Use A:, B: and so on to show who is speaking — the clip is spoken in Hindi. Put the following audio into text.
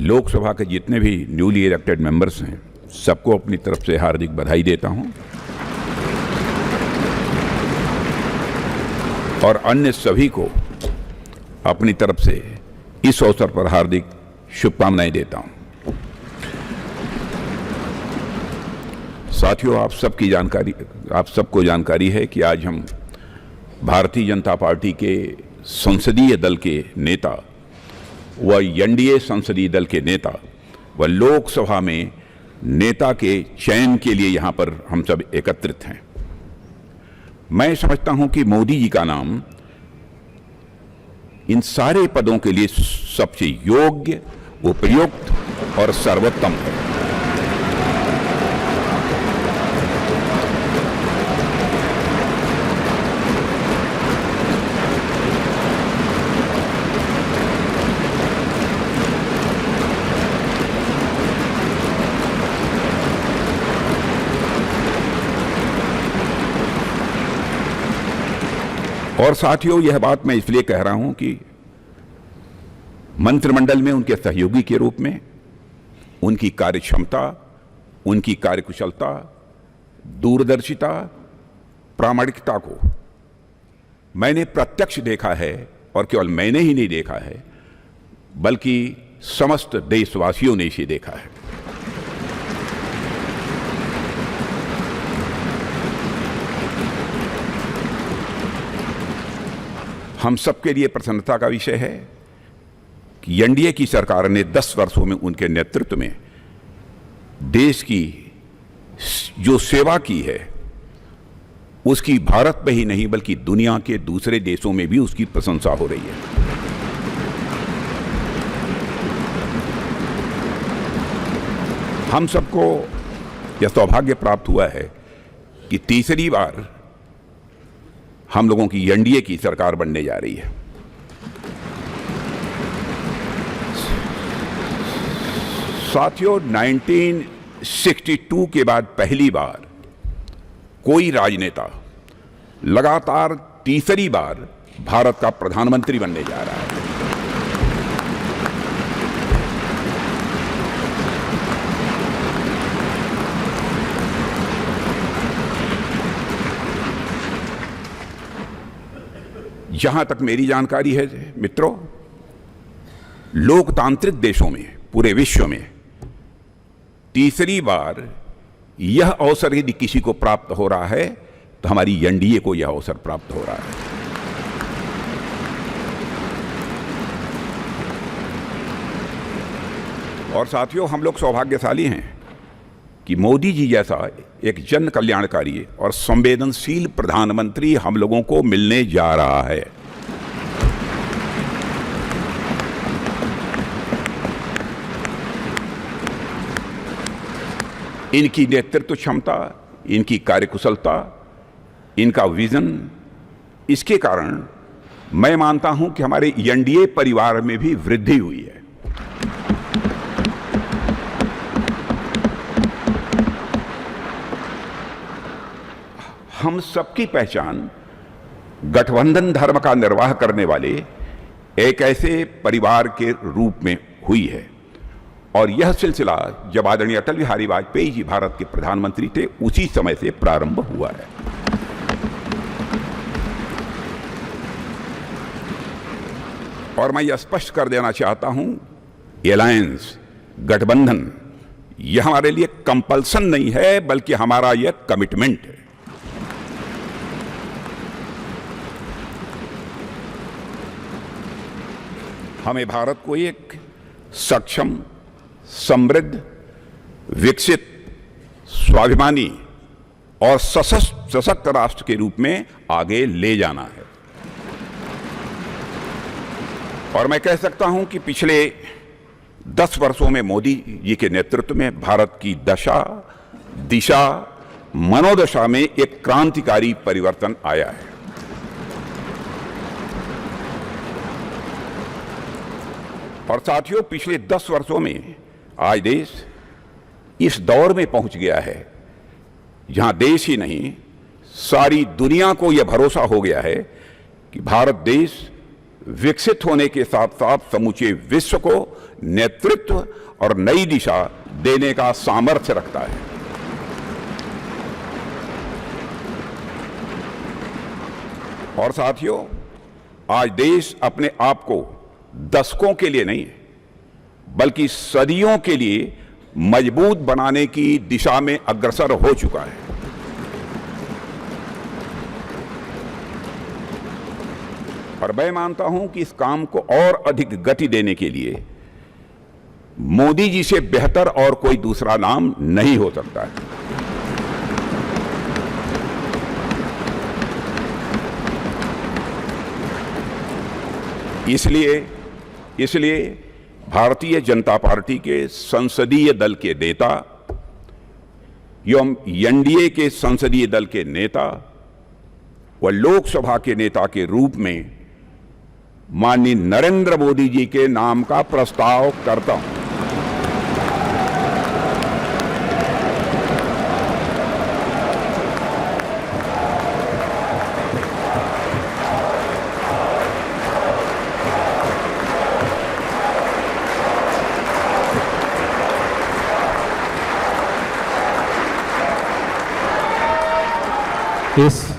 A: लोकसभा के जितने भी न्यूली इलेक्टेड मेंबर्स हैं सबको अपनी तरफ से हार्दिक बधाई देता हूं और अन्य सभी को अपनी तरफ से इस अवसर पर हार्दिक शुभकामनाएं देता हूं। साथियों, आप सबको जानकारी है कि आज हम भारतीय जनता पार्टी के संसदीय दल के नेता व एनडीए संसदीय दल के नेता व लोकसभा में नेता के चयन के लिए यहां पर हम सब एकत्रित हैं। मैं समझता हूं कि मोदी जी का नाम इन सारे पदों के लिए सबसे योग्य, उपयुक्त और सर्वोत्तम है। और साथियों, यह बात मैं इसलिए कह रहा हूं कि मंत्रिमंडल में उनके सहयोगी के रूप में उनकी कार्यक्षमता, उनकी कार्यकुशलता, दूरदर्शिता, प्रामाणिकता को मैंने प्रत्यक्ष देखा है और केवल मैंने ही नहीं देखा है बल्कि समस्त देशवासियों ने इसे देखा है। हम सबके लिए प्रसन्नता का विषय है कि एनडीए की सरकार ने 10 वर्षों में उनके नेतृत्व में देश की जो सेवा की है उसकी भारत में ही नहीं बल्कि दुनिया के दूसरे देशों में भी उसकी प्रशंसा हो रही है। हम सबको यह सौभाग्य प्राप्त हुआ है कि तीसरी बार हम लोगों की एनडीए की सरकार बनने जा रही है। साथियों, 1962 के बाद पहली बार कोई राजनेता लगातार तीसरी बार भारत का प्रधानमंत्री बनने जा रहा है। जहां तक मेरी जानकारी है मित्रों, लोकतांत्रिक देशों में पूरे विश्व में तीसरी बार यह अवसर यदि किसी को प्राप्त हो रहा है तो हमारी एनडीए को यह अवसर प्राप्त हो रहा है। और साथियों, हम लोग सौभाग्यशाली हैं कि मोदी जी जैसा एक जन कल्याणकारी और संवेदनशील प्रधानमंत्री हम लोगों को मिलने जा रहा है। इनकी नेतृत्व क्षमता, इनकी कार्यकुशलता, इनका विजन, इसके कारण मैं मानता हूं कि हमारे एनडीए परिवार में भी वृद्धि हुई है। हम सबकी पहचान गठबंधन धर्म का निर्वाह करने वाले एक ऐसे परिवार के रूप में हुई है और यह सिलसिला जब आदरणीय अटल बिहारी वाजपेयी जी भारत के प्रधानमंत्री थे उसी समय से प्रारंभ हुआ है। और मैं यह स्पष्ट कर देना चाहता हूं, एलायंस, गठबंधन, यह हमारे लिए कंपल्सन नहीं है बल्कि हमारा यह कमिटमेंट है। हमें भारत को एक सक्षम, समृद्ध, विकसित, स्वाभिमानी और सशक्त राष्ट्र के रूप में आगे ले जाना है। और मैं कह सकता हूं कि पिछले 10 वर्षों में मोदी जी के नेतृत्व में भारत की दशा, दिशा, मनोदशा में एक क्रांतिकारी परिवर्तन आया है। और साथियों, पिछले 10 वर्षों में आज देश इस दौर में पहुंच गया है जहां देश ही नहीं सारी दुनिया को यह भरोसा हो गया है कि भारत देश विकसित होने के साथ साथ समूचे विश्व को नेतृत्व और नई दिशा देने का सामर्थ्य रखता है। और साथियों, आज देश अपने आप को दशकों के लिए नहीं बल्कि सदियों के लिए मजबूत बनाने की दिशा में अग्रसर हो चुका है। और मैं मानता हूं कि इस काम को और अधिक गति देने के लिए मोदी जी से बेहतर और कोई दूसरा नाम नहीं हो सकता है। इसलिए भारतीय जनता पार्टी के संसदीय दल के नेता एवं एनडीए के संसदीय दल के नेता व लोकसभा के नेता के रूप में माननीय नरेंद्र मोदी जी के नाम का प्रस्ताव करता हूं।
B: इस